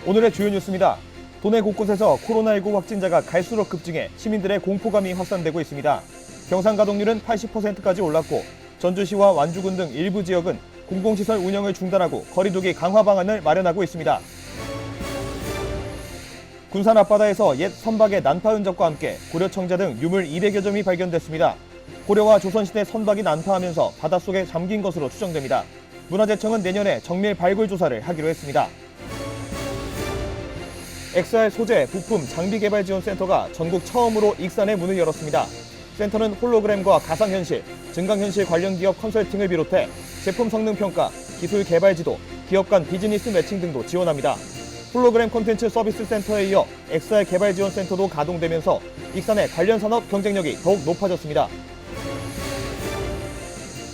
오늘의 주요 뉴스입니다. 도내 곳곳에서 코로나19 확진자가 갈수록 급증해 시민들의 공포감이 확산되고 있습니다. 병상 가동률은 80%까지 올랐고 전주시와 완주군 등 일부 지역은 공공시설 운영을 중단하고 거리두기 강화 방안을 마련하고 있습니다. 군산 앞바다에서 옛 선박의 난파 흔적과 함께 고려청자 등 유물 200여 점이 발견됐습니다. 고려와 조선시대 선박이 난파하면서 바닷속에 잠긴 것으로 추정됩니다. 문화재청은 내년에 정밀 발굴 조사를 하기로 했습니다. XR 소재, 부품, 장비 개발 지원 센터가 전국 처음으로 익산에 문을 열었습니다. 센터는 홀로그램과 가상현실, 증강현실 관련 기업 컨설팅을 비롯해 제품 성능 평가, 기술 개발 지도, 기업 간 비즈니스 매칭 등도 지원합니다. 홀로그램 콘텐츠 서비스 센터에 이어 XR 개발 지원 센터도 가동되면서 익산의 관련 산업 경쟁력이 더욱 높아졌습니다.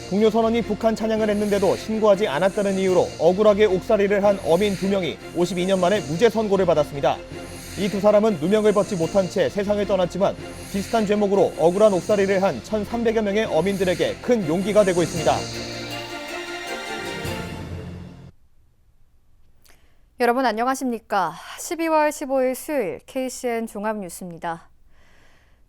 동료 선원이 북한 찬양을 했는데도 신고하지 않았다는 이유로 억울하게 옥살이를 한 어민 2명이 52년 만에 무죄 선고를 받았습니다. 이 두 사람은 누명을 벗지 못한 채 세상을 떠났지만 비슷한 죄목으로 억울한 옥살이를 한 1,300여 명의 어민들에게 큰 용기가 되고 있습니다. 여러분 안녕하십니까? 12월 15일 수요일 KCN 종합뉴스입니다.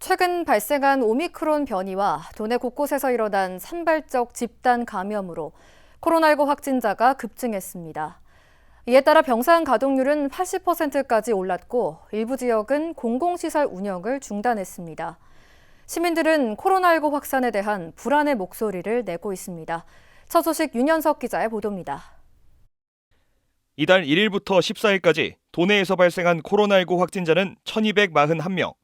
최근 발생한 오미크론 변이와 도내 곳곳에서 일어난 산발적 집단 감염으로 코로나19 확진자가 급증했습니다. 이에 따라 병상 가동률은 80%까지 올랐고 일부 지역은 공공시설 운영을 중단했습니다. 시민들은 코로나19 확산에 대한 불안의 목소리를 내고 있습니다. 첫 소식 윤현석 기자의 보도입니다. 이달 1일부터 14일까지 도내에서 발생한 코로나19 확진자는 1,241명.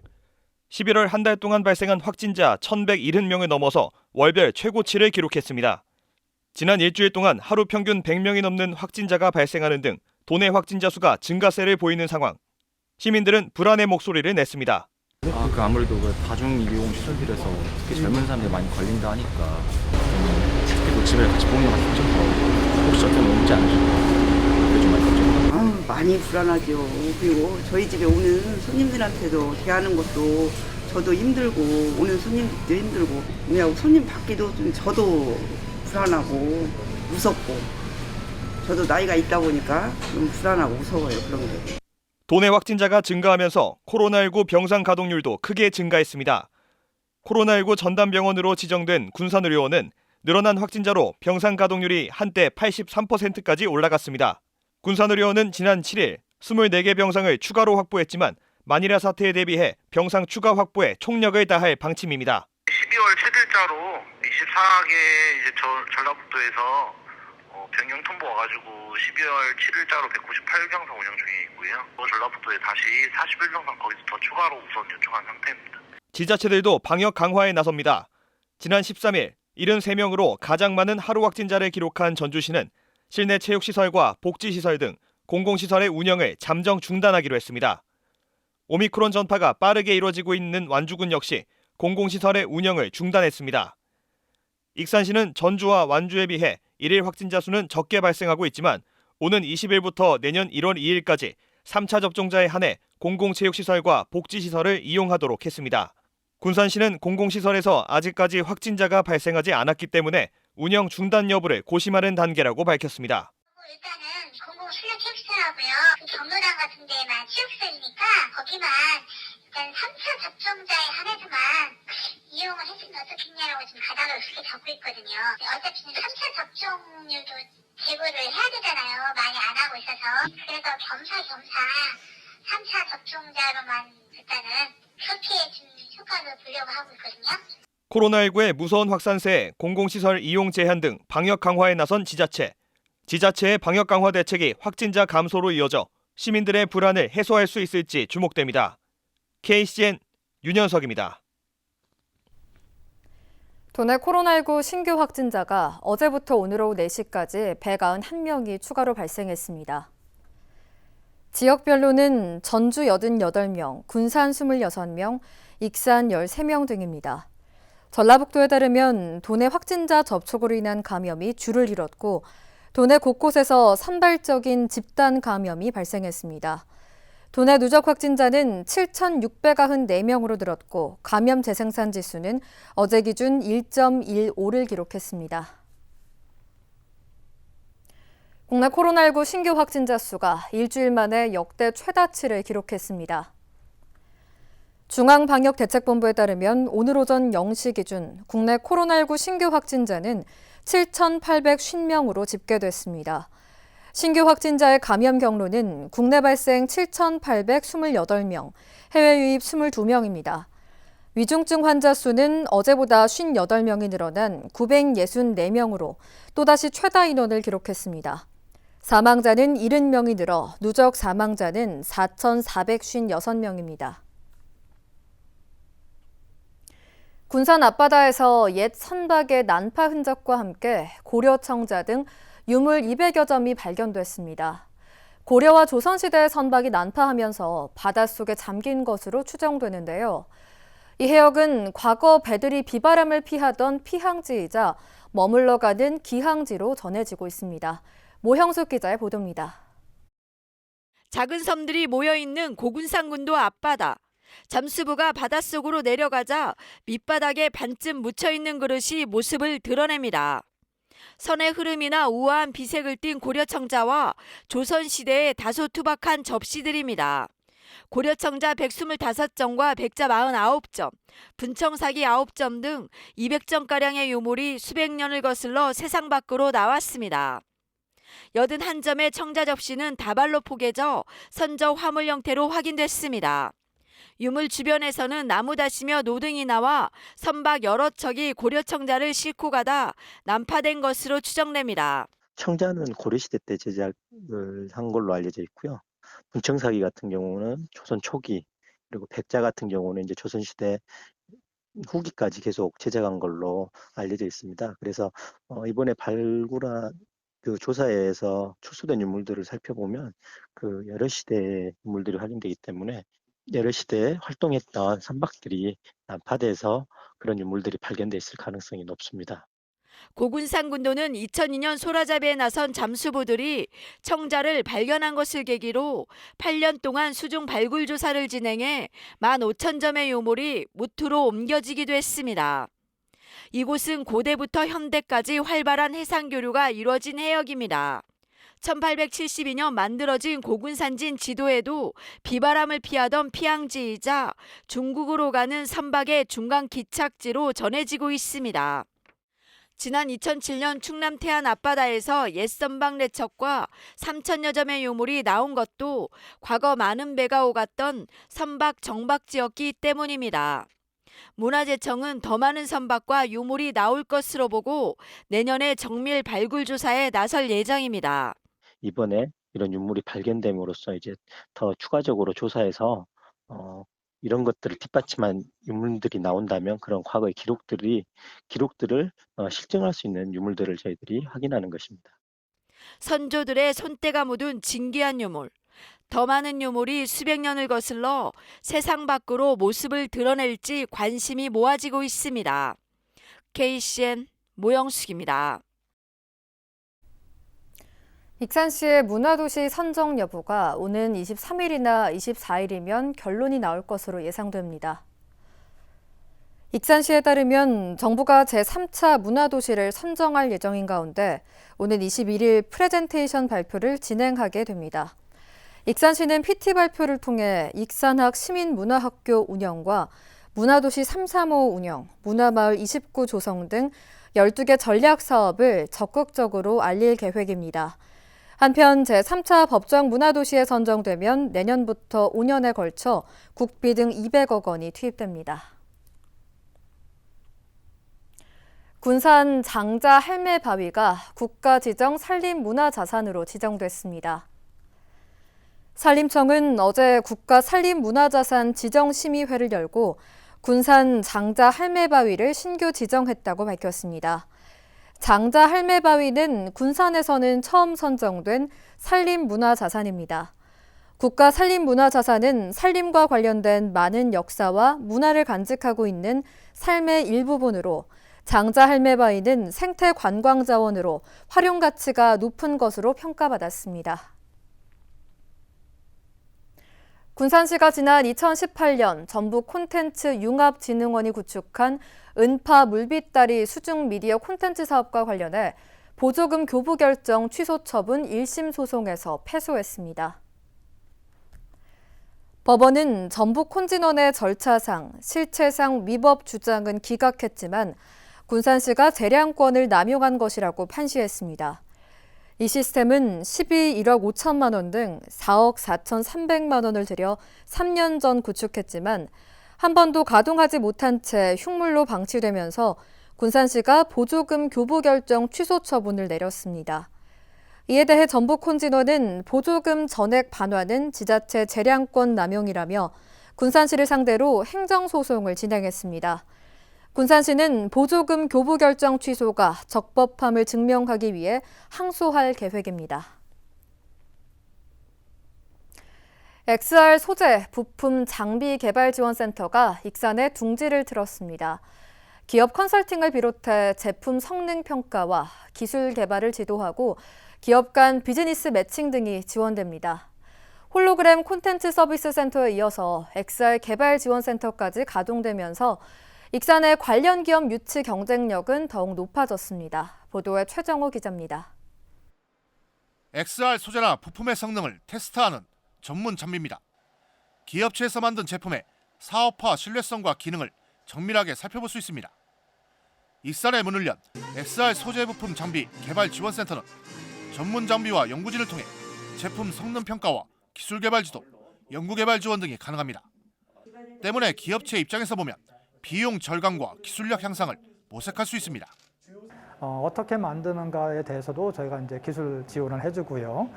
11월 한 달 동안 발생한 확진자 1,170명을 넘어서 월별 최고치를 기록했습니다. 지난 일주일 동안 하루 평균 100명이 넘는 확진자가 발생하는 등 도내 확진자 수가 증가세를 보이는 상황. 시민들은 불안의 목소리를 냈습니다. 아무래도 다중이용 시설들에서 특히 젊은 사람들이 많이 걸린다 하니까 특히 집에 같이 보는 것 같아서 혹시 어떤 게 오지 않으실까 그게 좀 많이 걱정입니다. 많이 불안하죠. 그리고 저희 집에 오는 손님들한테도 대하는 것도 저도 힘들고 오는 손님들도 힘들고 그냥 손님 받기도 좀 저도 불안하고 무섭고 저도 나이가 있다 보니까 좀 불안하고 무서워요. 그런 게. 도내 확진자가 증가하면서 코로나19 병상 가동률도 크게 증가했습니다. 코로나19 전담병원으로 지정된 군산의료원은 늘어난 확진자로 병상 가동률이 한때 83%까지 올라갔습니다. 군산의료원은 지난 7일 24개 병상을 추가로 확보했지만 마니라 사태에 대비해 병상 추가 확보에 총력을 다할 방침입니다. 12월 7일자로 24개 전라북도에서 변경 통보 와가지고 12월 7일자로 198병상 운영 중에 있고요. 전라북도에 다시 41병상 거기서 더 추가로 우선 요청한 상태입니다. 지자체들도 방역 강화에 나섭니다. 지난 13일 73명으로 가장 많은 하루 확진자를 기록한 전주시는 실내 체육시설과 복지시설 등 공공시설의 운영을 잠정 중단하기로 했습니다. 오미크론 전파가 빠르게 이루어지고 있는 완주군 역시 공공시설의 운영을 중단했습니다. 익산시는 전주와 완주에 비해 일일 확진자 수는 적게 발생하고 있지만 오는 20일부터 내년 1월 2일까지 3차 접종자에 한해 공공체육시설과 복지시설을 이용하도록 했습니다. 군산시는 공공시설에서 아직까지 확진자가 발생하지 않았기 때문에 운영 중단 여부를 고심하는 단계라고 밝혔습니다. 일단은 공공실내체육시설하고요. 경로당 같은 데만 체육시설이니까 거기만 일단 3차 접종자에 한해서만 이용을 해주면 어떻겠냐라고 지금 가닥을 그렇게 잡고 있거든요. 어차피 3차 접종률도 제고를 해야 되잖아요. 많이 안 하고 있어서. 그래서 겸사겸사 3차 접종자로만 일단은 그렇게 좀 효과를 보려고 하고 있거든요. 코로나19의 무서운 확산세에 공공시설 이용 제한 등 방역 강화에 나선 지자체. 지자체의 방역 강화 대책이 확진자 감소로 이어져 시민들의 불안을 해소할 수 있을지 주목됩니다. KCN 윤현석입니다. 도내 코로나19 신규 확진자가 어제부터 오늘 오후 4시까지 191명이 추가로 발생했습니다. 지역별로는 전주 88명, 군산 26명, 익산 13명 등입니다. 전라북도에 따르면 도내 확진자 접촉으로 인한 감염이 줄을 이뤘고 도내 곳곳에서 산발적인 집단 감염이 발생했습니다. 도내 누적 확진자는 7,694명으로 늘었고 감염 재생산 지수는 어제 기준 1.15를 기록했습니다. 국내 코로나19 신규 확진자 수가 일주일 만에 역대 최다치를 기록했습니다. 중앙방역대책본부에 따르면 오늘 오전 0시 기준 국내 코로나19 신규 확진자는 7,850명으로 집계됐습니다. 신규 확진자의 감염 경로는 국내 발생 7,828명, 해외 유입 22명입니다. 위중증 환자 수는 어제보다 58명이 늘어난 964명으로 또다시 최다 인원을 기록했습니다. 사망자는 70명이 늘어 누적 사망자는 4,456명입니다. 군산 앞바다에서 옛 선박의 난파 흔적과 함께 고려청자 등 유물 200여 점이 발견됐습니다. 고려와 조선시대의 선박이 난파하면서 바닷속에 잠긴 것으로 추정되는데요. 이 해역은 과거 배들이 비바람을 피하던 피항지이자 머물러 가는 기항지로 전해지고 있습니다. 모형숙 기자의 보도입니다. 작은 섬들이 모여있는 고군산군도 앞바다. 잠수부가 바닷속으로 내려가자 밑바닥에 반쯤 묻혀있는 그릇이 모습을 드러냅니다. 선의 흐름이나 우아한 비색을 띤 고려청자와 조선시대의 다소 투박한 접시들입니다. 고려청자 125점과 백자 49점, 분청사기 9점 등 200점가량의 유물이 수백 년을 거슬러 세상 밖으로 나왔습니다. 81점의 청자 접시는 다발로 포개져 선저 화물 형태로 확인됐습니다. 유물 주변에서는 나무 다시며 노등이 나와 선박 여러 척이 고려청자를 싣고 가다 난파된 것으로 추정됩니다. 청자는 고려시대 때 제작을 한 걸로 알려져 있고요. 분청사기 같은 경우는 조선 초기, 그리고 백자 같은 경우는 이제 조선시대 후기까지 계속 제작한 걸로 알려져 있습니다. 그래서 이번에 발굴한 그 조사에서 출수된 유물들을 살펴보면 그 여러 시대의 유물들이 확인되기 때문에 여러 시대에 활동했던 선박들이 난파돼서 그런 유물들이 발견돼 있을 가능성이 높습니다. 고군산군도는 2002년 소라잡이에 나선 잠수부들이 청자를 발견한 것을 계기로 8년 동안 수중 발굴 조사를 진행해 15,000점의 유물이 무트로 옮겨지기도 했습니다. 이곳은 고대부터 현대까지 활발한 해상교류가 이루어진 해역입니다. 1872년 만들어진 고군산진 지도에도 비바람을 피하던 피항지이자 중국으로 가는 선박의 중간 기착지로 전해지고 있습니다. 지난 2007년 충남 태안 앞바다에서 옛 선박 4척과 3,000여 점의 유물이 나온 것도 과거 많은 배가 오갔던 선박 정박지였기 때문입니다. 문화재청은 더 많은 선박과 유물이 나올 것으로 보고 내년에 정밀 발굴 조사에 나설 예정입니다. 이번에 이런 유물이 발견됨으로써 이제 더 추가적으로 조사해서 이런 것들을 뒷받침한 유물들이 나온다면 그런 과거의 기록들을 실증할 수 있는 유물들을 저희들이 확인하는 것입니다. 선조들의 손때가 묻은 진귀한 유물. 더 많은 유물이 수백 년을 거슬러 세상 밖으로 모습을 드러낼지 관심이 모아지고 있습니다. KCN 모영숙입니다. 익산시의 문화도시 선정 여부가 오는 23일이나 24일이면 결론이 나올 것으로 예상됩니다. 익산시에 따르면 정부가 제3차 문화도시를 선정할 예정인 가운데 오는 21일 프레젠테이션 발표를 진행하게 됩니다. 익산시는 PT 발표를 통해 익산학 시민문화학교 운영과 문화도시 335 운영, 문화마을 29 조성 등 12개 전략 사업을 적극적으로 알릴 계획입니다. 한편 제3차 법정 문화도시에 선정되면 내년부터 5년에 걸쳐 국비 등 200억 원이 투입됩니다. 군산 장자 할매 바위가 국가지정 산림문화자산으로 지정됐습니다. 산림청은 어제 국가산림문화자산 지정심의회를 열고 군산 장자 할매 바위를 신규 지정했다고 밝혔습니다. 장자 할매 바위는 군산에서는 처음 선정된 산림문화자산입니다. 국가산림문화자산은 산림과 관련된 많은 역사와 문화를 간직하고 있는 삶의 일부분으로 장자 할매 바위는 생태관광자원으로 활용 가치가 높은 것으로 평가받았습니다. 군산시가 지난 2018년 전북 콘텐츠융합진흥원이 구축한 은파 물빛다리 수중 미디어 콘텐츠 사업과 관련해 보조금 교부 결정 취소 처분 1심 소송에서 패소했습니다. 법원은 전북 콘진원의 절차상, 실체상 위법 주장은 기각했지만 군산시가 재량권을 남용한 것이라고 판시했습니다. 이 시스템은 12억 5천만 원 등 4억 4,300만 원을 들여 3년 전 구축했지만 한 번도 가동하지 못한 채 흉물로 방치되면서 군산시가 보조금 교부 결정 취소 처분을 내렸습니다. 이에 대해 전북 콘진원은 보조금 전액 반환은 지자체 재량권 남용이라며 군산시를 상대로 행정소송을 진행했습니다. 군산시는 보조금 교부 결정 취소가 적법함을 증명하기 위해 항소할 계획입니다. XR 소재, 부품, 장비 개발 지원센터가 익산에 둥지를 틀었습니다. 기업 컨설팅을 비롯해 제품 성능 평가와 기술 개발을 지도하고 기업 간 비즈니스 매칭 등이 지원됩니다. 홀로그램 콘텐츠 서비스 센터에 이어서 XR 개발 지원센터까지 가동되면서 익산의 관련 기업 유치 경쟁력은 더욱 높아졌습니다. 보도에 최정호 기자입니다. XR 소재나 부품의 성능을 테스트하는 전문 장비입니다. 기업체에서 만든 제품의 사업화 신뢰성과 기능을 정밀하게 살펴볼 수 있습니다. 익산에 문을 연 XR 소재 부품 장비 개발 지원센터는 전문 장비와 연구진을 통해 제품 성능 평가와 기술 개발 지도, 연구 개발 지원 등이 가능합니다. 때문에 기업체 입장에서 보면 비용 절감과 기술력 향상을 모색할 수 있습니다. 어떻게 만드는가에 대해서도 저희가 이제 기술 지원을 해주고요.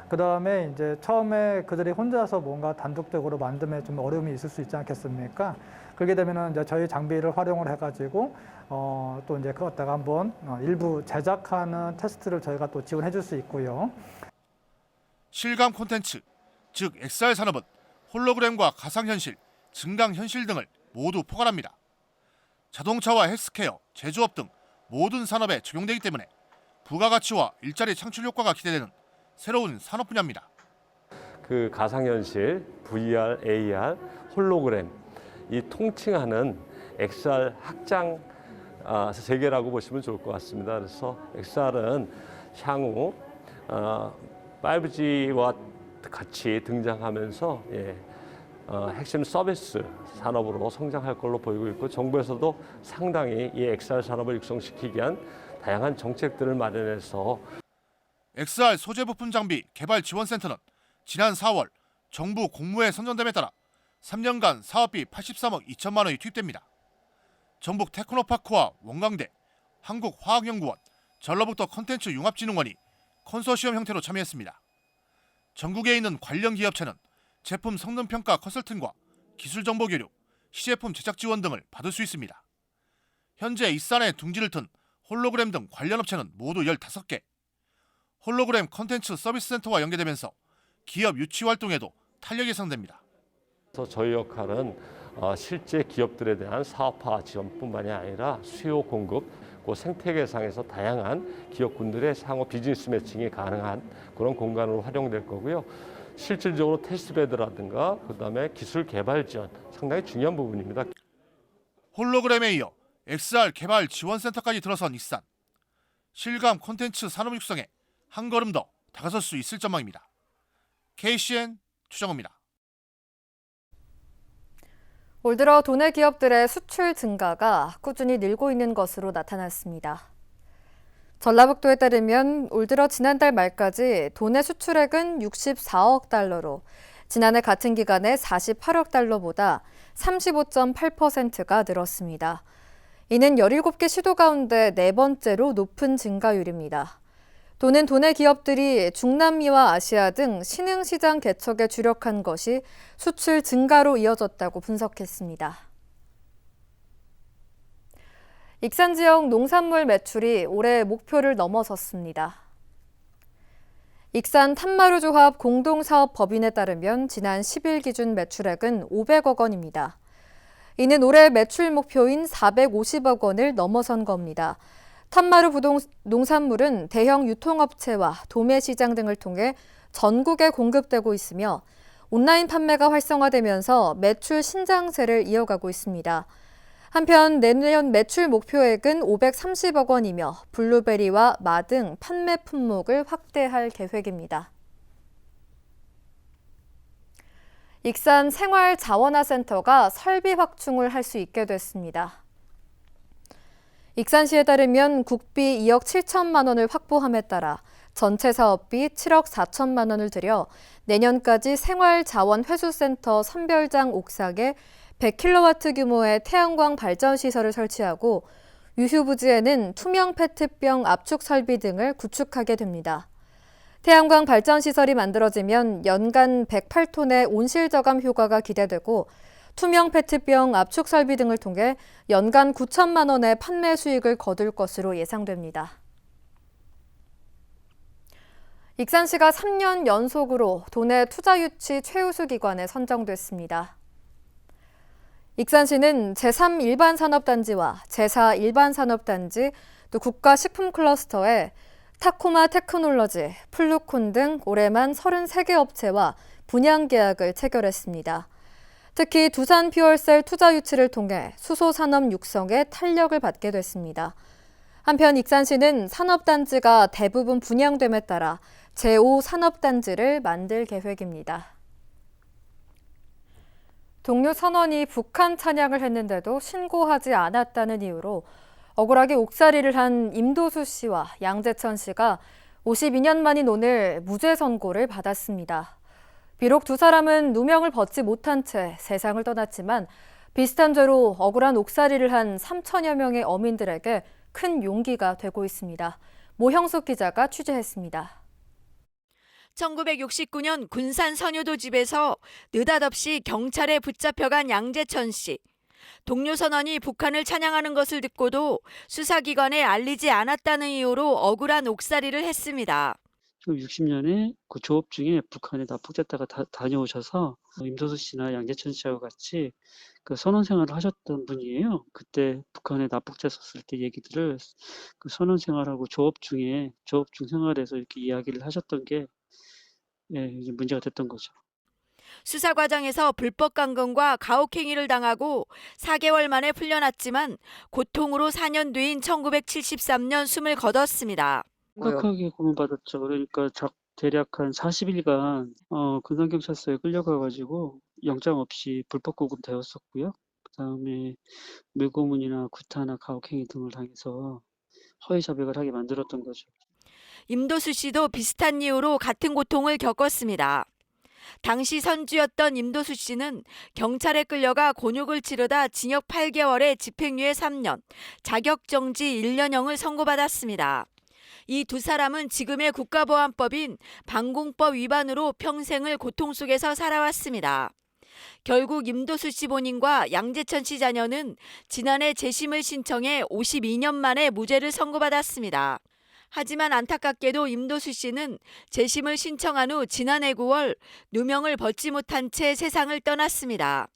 그 다음에 이제 처음에 그들이 혼자서 뭔가 단독적으로 만듦에 좀 어려움이 있을 수 있지 않겠습니까? 그렇게 되면은 이제 저희 장비를 활용을 해가지고 또 이제 그거 갖다가 한번 일부 제작하는 테스트를 저희가 또 지원해 줄 수 있고요. 실감 콘텐츠, 즉 XR 산업은 홀로그램과 가상현실, 증강현실 등을 모두 포괄합니다. 자동차와 헬스케어, 제조업 등 모든 산업에 적용되기 때문에 부가가치와 일자리 창출 효과가 기대되는 새로운 산업 분야입니다. 그 가상현실, VR, AR, 홀로그램 이 통칭하는 XR 확장 세계라고 보시면 좋을 것 같습니다. 그래서 XR은 향후 5G와 같이 등장하면서 핵심 서비스 산업으로 성장할 걸로 보이고 있고 정부에서도 상당히 이 XR 산업을 육성시키기 위한 다양한 정책들을 마련해서 XR 소재 부품 장비 개발 지원센터는 지난 4월 정부 공모에 선정됨에 따라 3년간 사업비 83억 2천만 원이 투입됩니다. 전북 테크노파크와 원광대, 한국화학연구원, 전라북도 컨텐츠 융합진흥원이 컨소시엄 형태로 참여했습니다. 전국에 있는 관련 기업체는 제품 성능 평가 컨설팅과 기술 정보 교류, 시제품 제작 지원 등을 받을 수 있습니다. 현재 익산에 둥지를 튼 홀로그램 등 관련 업체는 모두 15개. 홀로그램 컨텐츠 서비스 센터와 연계되면서 기업 유치 활동에도 탄력이 예상됩니다. 그래서 저희 역할은 실제 기업들에 대한 사업화 지원뿐만이 아니라 수요 공급, 그 생태계상에서 다양한 기업군들의 상호 비즈니스 매칭이 가능한 그런 공간으로 활용될 거고요. 실질적으로 테스트베드라든가 그다음에 기술 개발 지원 상당히 중요한 부분입니다. 홀로그램에 이어 XR 개발 지원센터까지 들어선 익산. 실감 콘텐츠 산업 육성에 한 걸음 더 다가설 수 있을 전망입니다. KCN 최정호입니다. 올 들어 도내 기업들의 수출 증가가 꾸준히 늘고 있는 것으로 나타났습니다. 전라북도에 따르면 올 들어 지난달 말까지 도내 수출액은 64억 달러로 지난해 같은 기간에 48억 달러보다 35.8%가 늘었습니다. 이는 17개 시도 가운데 네 번째로 높은 증가율입니다. 도는 도내 기업들이 중남미와 아시아 등 신흥시장 개척에 주력한 것이 수출 증가로 이어졌다고 분석했습니다. 익산 지역 농산물 매출이 올해 목표를 넘어섰습니다. 익산 탄마루조합 공동사업법인에 따르면 지난 10일 기준 매출액은 500억 원입니다. 이는 올해 매출 목표인 450억 원을 넘어선 겁니다. 탄마루 농산물은 대형 유통업체와 도매시장 등을 통해 전국에 공급되고 있으며 온라인 판매가 활성화되면서 매출 신장세를 이어가고 있습니다. 한편 내년 매출 목표액은 530억 원이며 블루베리와 마 등 판매 품목을 확대할 계획입니다. 익산 생활자원화센터가 설비 확충을 할 수 있게 됐습니다. 익산시에 따르면 국비 2억 7천만 원을 확보함에 따라 전체 사업비 7억 4천만 원을 들여 내년까지 생활자원회수센터 선별장 옥상에 100kW 규모의 태양광 발전 시설을 설치하고 유휴 부지에는 투명 페트병 압축 설비 등을 구축하게 됩니다. 태양광 발전 시설이 만들어지면 연간 108톤의 온실 저감 효과가 기대되고 투명 페트병 압축 설비 등을 통해 연간 9천만 원의 판매 수익을 거둘 것으로 예상됩니다. 익산시가 3년 연속으로 도내 투자 유치 최우수 기관에 선정됐습니다. 익산시는 제3 일반산업단지와 제4 일반산업단지, 또 국가식품클러스터에 타코마 테크놀로지, 플루콘 등 올해만 33개 업체와 분양 계약을 체결했습니다. 특히 두산 퓨얼셀 투자 유치를 통해 수소 산업 육성에 탄력을 받게 됐습니다. 한편 익산시는 산업단지가 대부분 분양됨에 따라 제5 산업단지를 만들 계획입니다. 동료 선원이 북한 찬양을 했는데도 신고하지 않았다는 이유로 억울하게 옥살이를 한 임도수 씨와 양재천 씨가 52년 만인 오늘 무죄 선고를 받았습니다. 비록 두 사람은 누명을 벗지 못한 채 세상을 떠났지만 비슷한 죄로 억울한 옥살이를 한 3천여 명의 어민들에게 큰 용기가 되고 있습니다. 모형숙 기자가 취재했습니다. 1969년 군산 선유도 집에서 느닷없이 경찰에 붙잡혀간 양재천 씨. 동료 선원이 북한을 찬양하는 것을 듣고도 수사기관에 알리지 않았다는 이유로 억울한 옥살이를 했습니다. 60년에 그 조업 중에 북한에 납북됐다가 다녀오셔서 임도수 씨나 양재천 씨하고 같이 그 선원 생활을 하셨던 분이에요. 그때 북한에 납북됐었을 때 얘기들을 그 선원 생활하고 조업 중 생활에서 이렇게 이야기를 하셨던 게 이제 문제가 됐던 거죠. 수사 과정에서 불법 감금과 가혹행위를 당하고 4개월 만에 풀려났지만 고통으로 4년 뒤인 1973년 숨을 거뒀습니다. 심각하게 고문받았죠. 그러니까 대략 한 40일간 군산경찰서에 끌려가가지고 영장 없이 불법 구금되었었고요. 그다음에 물고문이나 구타나 가혹행위 등을 당해서 허위 자백을 하게 만들었던 거죠. 임도수 씨도 비슷한 이유로 같은 고통을 겪었습니다. 당시 선주였던 임도수 씨는 경찰에 끌려가 곤욕을 치르다 징역 8개월에 집행유예 3년, 자격정지 1년형을 선고받았습니다. 이 두 사람은 지금의 국가보안법인 방공법 위반으로 평생을 고통 속에서 살아왔습니다. 결국 임도수 씨 본인과 양재천 씨 자녀는 지난해 재심을 신청해 52년 만에 무죄를 선고받았습니다. 하지만 안타깝게도 임도수 씨는 재심을 신청한 후 지난해 9월 누명을 벗지 못한 채 세상을 떠났습니다.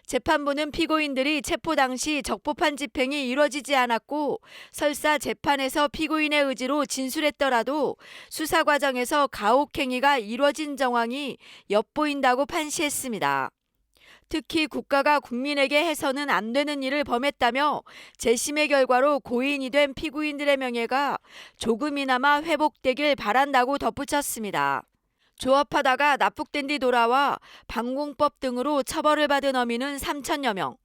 재판부는 피고인들이 체포 당시 적법한 집행이 이루어지지 않았고 설사 재판에서 피고인의 의지로 진술했더라도 수사 과정에서 가혹행위가 이루어진 정황이 엿보인다고 판시했습니다. 특히 국가가 국민에게 해서는 안 되는 일을 범했다며 재심의 결과로 고인이 된 피고인들의 명예가 조금이나마 회복되길 바란다고 덧붙였습니다. 조업하다가 납북된 뒤 돌아와 방공법 등으로 처벌을 받은 어민은 3천여 명.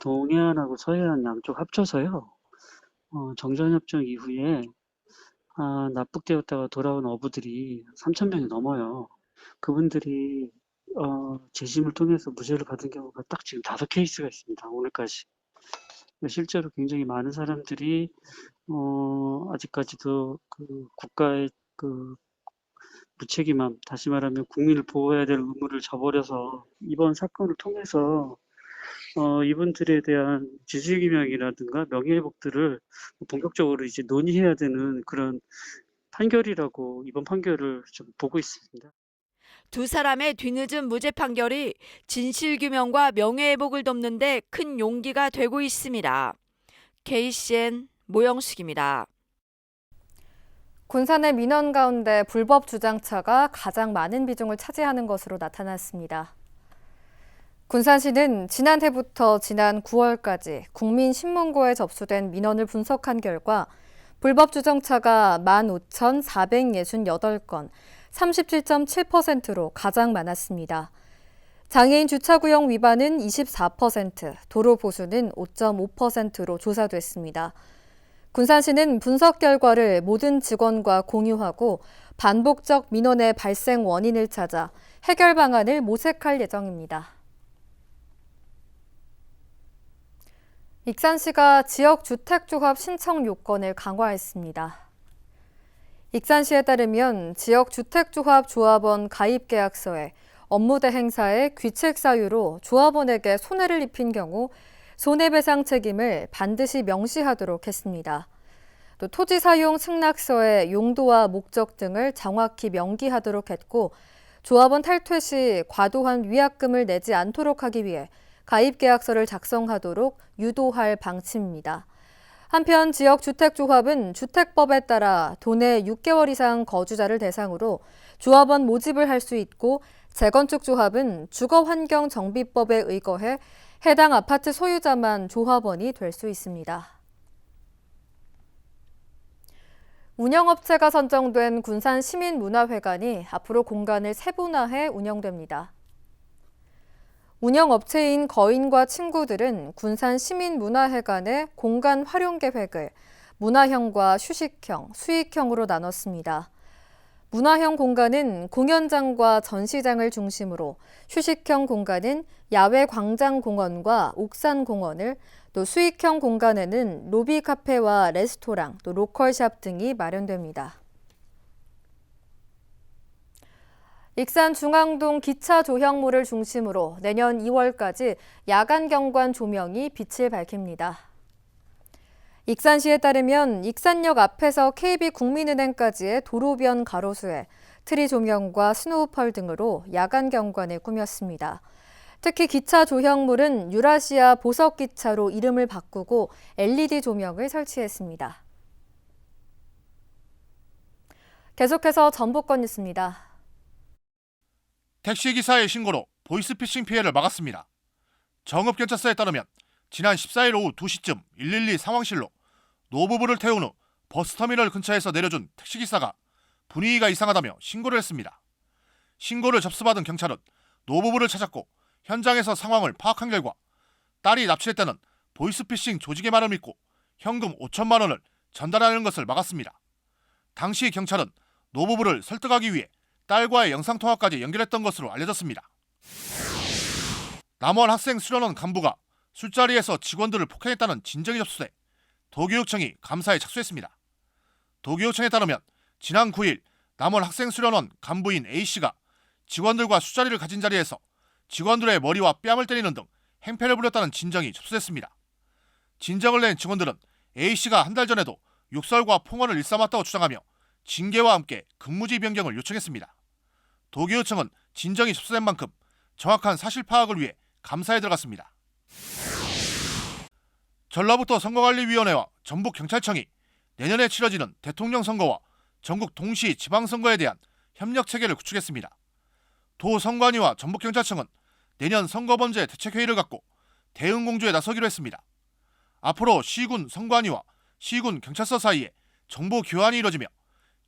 동해안하고 서해안 양쪽 합쳐서요. 정전협정 이후에 납북되었다가 돌아온 어부들이 3,000명이 넘어요. 그분들이 재심을 통해서 무죄를 받은 경우가 딱 지금 5케이스가 있습니다. 오늘까지. 실제로 굉장히 많은 사람들이 아직까지도 그 국가의 그 무책임함, 다시 말하면 국민을 보호해야 될 의무를 저버려서 이번 사건을 통해서 이분들에 대한 진실규명이라든가 명예회복들을 본격적으로 이제 논의해야 되는 그런 판결이라고 이번 판결을 좀 보고 있습니다. 두 사람의 뒤늦은 무죄 판결이 진실규명과 명예회복을 돕는 데 큰 용기가 되고 있습니다. KCN 모영숙입니다. 군산의 민원 가운데 불법 주장차가 가장 많은 비중을 차지하는 것으로 나타났습니다. 군산시는 지난해부터 지난 9월까지 국민신문고에 접수된 민원을 분석한 결과 불법 주정차가 15,468건, 37.7%로 가장 많았습니다. 장애인 주차구역 위반은 24%, 도로 보수는 5.5%로 조사됐습니다. 군산시는 분석 결과를 모든 직원과 공유하고 반복적 민원의 발생 원인을 찾아 해결 방안을 모색할 예정입니다. 익산시가 지역주택조합 신청 요건을 강화했습니다. 익산시에 따르면 지역주택조합 조합원 가입계약서에 업무대 행사의 귀책 사유로 조합원에게 손해를 입힌 경우 손해배상 책임을 반드시 명시하도록 했습니다. 또 토지 사용 승낙서의 용도와 목적 등을 정확히 명기하도록 했고, 조합원 탈퇴 시 과도한 위약금을 내지 않도록 하기 위해 가입계약서를 작성하도록 유도할 방침입니다. 한편 지역주택조합은 주택법에 따라 도내 6개월 이상 거주자를 대상으로 조합원 모집을 할 수 있고, 재건축조합은 주거환경정비법에 의거해 해당 아파트 소유자만 조합원이 될 수 있습니다. 운영업체가 선정된 군산시민문화회관이 앞으로 공간을 세분화해 운영됩니다. 운영업체인 거인과 친구들은 군산시민문화회관의 공간 활용 계획을 문화형과 휴식형, 수익형으로 나눴습니다. 문화형 공간은 공연장과 전시장을 중심으로, 휴식형 공간은 야외 광장공원과 옥산공원을, 또 수익형 공간에는 로비 카페와 레스토랑, 또 로컬샵 등이 마련됩니다. 익산 중앙동 기차 조형물을 중심으로 내년 2월까지 야간 경관 조명이 빛을 밝힙니다. 익산시에 따르면 익산역 앞에서 KB국민은행까지의 도로변 가로수에 트리 조명과 스노우펄 등으로 야간 경관을 꾸몄습니다. 특히 기차 조형물은 유라시아 보석기차로 이름을 바꾸고 LED 조명을 설치했습니다. 계속해서 전북권 뉴스입니다. 택시기사의 신고로 보이스피싱 피해를 막았습니다. 정읍경찰서에 따르면 지난 14일 오후 2시쯤 112 상황실로 노부부를 태운 후 버스터미널 근처에서 내려준 택시기사가 분위기가 이상하다며 신고를 했습니다. 신고를 접수받은 경찰은 노부부를 찾았고 현장에서 상황을 파악한 결과 딸이 납치했다는 보이스피싱 조직의 말을 믿고 현금 5천만 원을 전달하는 것을 막았습니다. 당시 경찰은 노부부를 설득하기 위해 딸과의 영상통화까지 연결했던 것으로 알려졌습니다. 남원 학생수련원 간부가 술자리에서 직원들을 폭행했다는 진정이 접수돼 도교육청이 감사에 착수했습니다. 도교육청에 따르면 지난 9일 남원 학생수련원 간부인 A씨가 직원들과 술자리를 가진 자리에서 직원들의 머리와 뺨을 때리는 등 행패를 부렸다는 진정이 접수됐습니다. 진정을 낸 직원들은 A씨가 한 달 전에도 욕설과 폭언을 일삼았다고 주장하며 징계와 함께 근무지 변경을 요청했습니다. 도교육청은 진정이 접수된 만큼 정확한 사실 파악을 위해 감사에 들어갔습니다. 전라북도 선거관리위원회와 전북경찰청이 내년에 치러지는 대통령 선거와 전국 동시 지방선거에 대한 협력 체계를 구축했습니다. 도 선관위와 전북경찰청은 내년 선거범죄 대책회의를 갖고 대응 공조에 나서기로 했습니다. 앞으로 시군 선관위와 시군 경찰서 사이에 정보 교환이 이뤄지며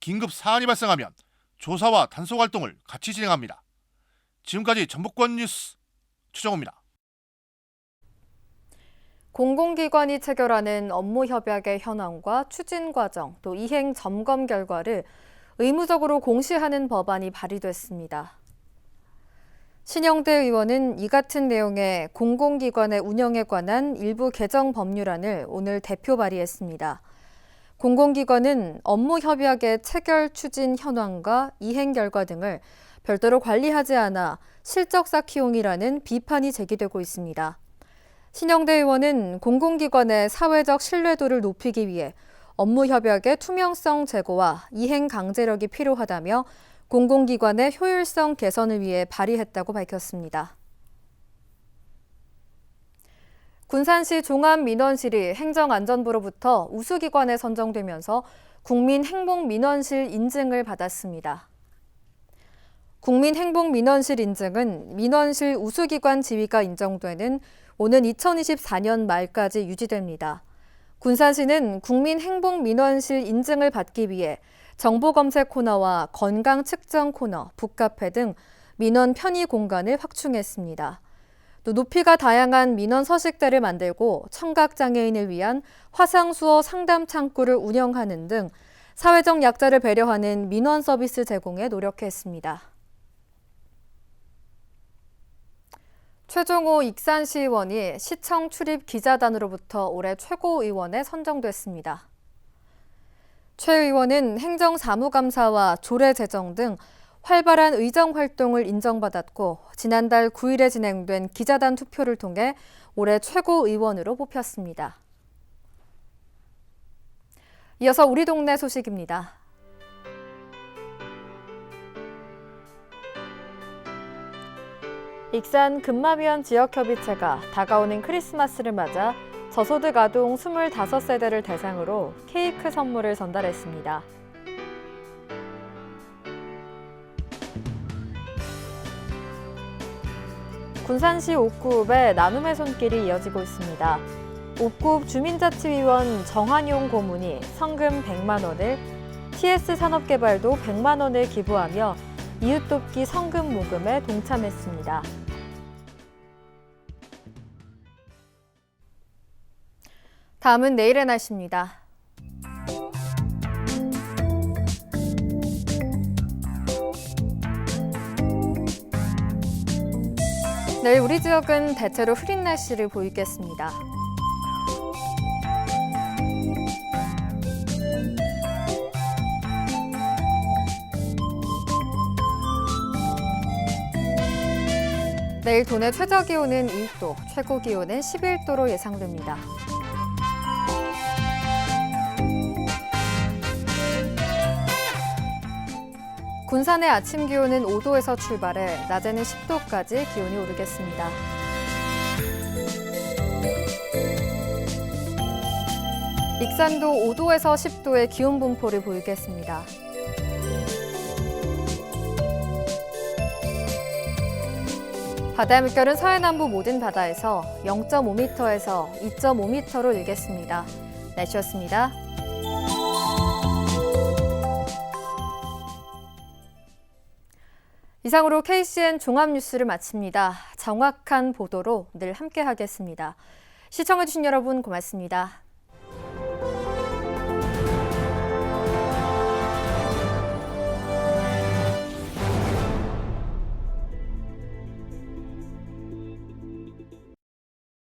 긴급 사안이 발생하면 조사와 단속 활동을 같이 진행합니다. 지금까지 전북권 뉴스 최정호입니다. 공공기관이 체결하는 업무 협약의 현황과 추진 과정, 또 이행 점검 결과를 의무적으로 공시하는 법안이 발의됐습니다. 신영대 의원은 이 같은 내용의 공공기관의 운영에 관한 일부 개정 법률안을 오늘 대표 발의했습니다. 공공기관은 업무 협약의 체결 추진 현황과 이행 결과 등을 별도로 관리하지 않아 실적 쌓기용이라는 비판이 제기되고 있습니다. 신영대 의원은 공공기관의 사회적 신뢰도를 높이기 위해 업무 협약의 투명성 제고와 이행 강제력이 필요하다며 공공기관의 효율성 개선을 위해 발의했다고 밝혔습니다. 군산시 종합민원실이 행정안전부로부터 우수기관에 선정되면서 국민행복민원실 인증을 받았습니다. 국민행복민원실 인증은 민원실 우수기관 지위가 인정되는 오는 2024년 말까지 유지됩니다. 군산시는 국민행복민원실 인증을 받기 위해 정보검색 코너와 건강 측정 코너, 북카페 등 민원 편의 공간을 확충했습니다. 또 높이가 다양한 민원 서식대를 만들고 청각장애인을 위한 화상수어 상담 창구를 운영하는 등 사회적 약자를 배려하는 민원 서비스 제공에 노력했습니다. 최종호 익산시의원이 시청 출입 기자단으로부터 올해 최고의원에 선정됐습니다. 최 의원은 행정사무감사와 조례 제정 등 활발한 의정 활동을 인정받았고 지난달 9일에 진행된 기자단 투표를 통해 올해 최고의원으로 뽑혔습니다. 이어서 우리 동네 소식입니다. 익산 금마위원 지역협의체가 다가오는 크리스마스를 맞아 저소득 아동 25세대를 대상으로 케이크 선물을 전달했습니다. 군산시 옥구읍에 나눔의 손길이 이어지고 있습니다. 옥구읍 주민자치위원 정한용 고문이 성금 100만 원을, TS산업개발도 100만 원을 기부하며 이웃돕기 성금 모금에 동참했습니다. 다음은 내일의 날씨입니다. 내일 우리 지역은 대체로 흐린 날씨를 보이겠습니다. 내일 도내 최저기온은 1도, 최고기온은 11도로 예상됩니다. 군산의 아침 기온은 5도에서 출발해 낮에는 10도까지 기온이 오르겠습니다. 익산도 5도에서 10도의 기온 분포를 보이겠습니다. 바다 물결은 서해남부 모든 바다에서 0.5m에서 2.5m로 일겠습니다. 날씨였습니다. 이상으로 KCN 종합뉴스를 마칩니다. 정확한 보도로 늘 함께하겠습니다. 시청해주신 여러분 고맙습니다.